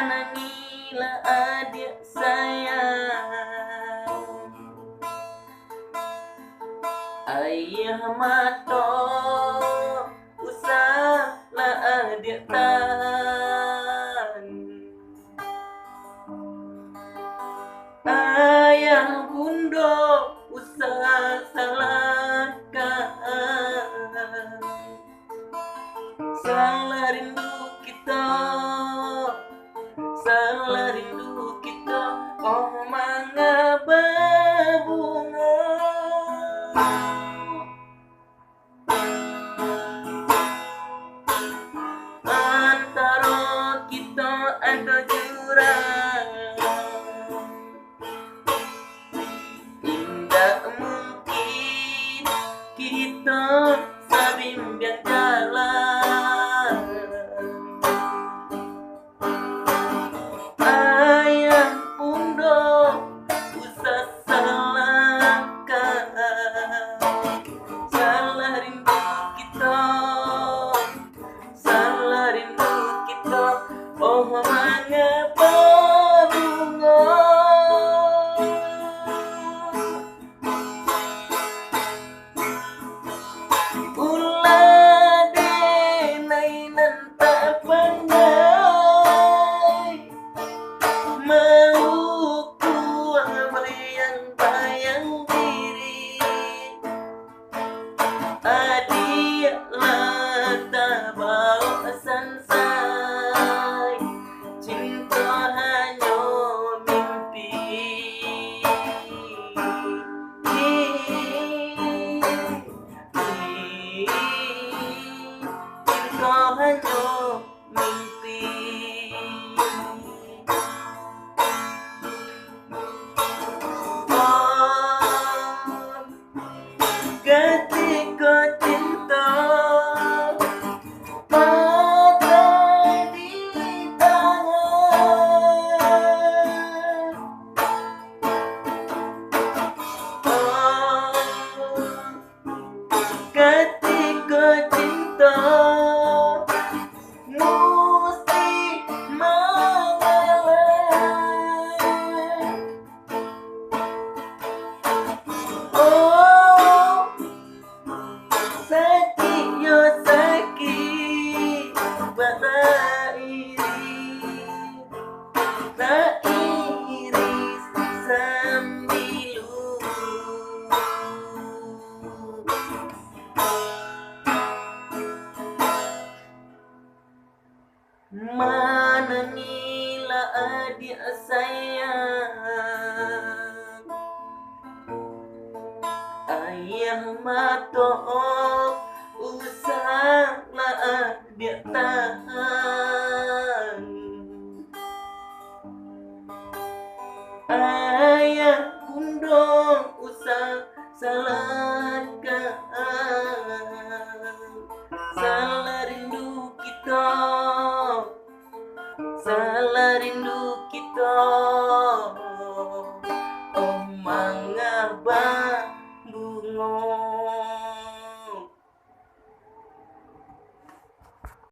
Menangilah adik sayang, ayah mato usahlah adik tan. Ayah bunda usah salahkan, salah rindu kita, salah rindu kita, oh mengapa bunga. Antara kita ada jurang, tidak mungkin kita sabimbang jalan. Ayah bunda usah salahkan, salah rindu kita, salah rindu kita, oh mengapa bunga. Cinta hanya mimpi, cinta hanya mimpi. Ketika cinta ada di tangan, ketika cinta mesti mengalah. Oh, sakit yo sakit, tak iris sambilu. Menangilah adik sayang, ayah mato usahlah adik tahan. Ayah bunda usah salahkan, salah rindu kita, salah rindu kita.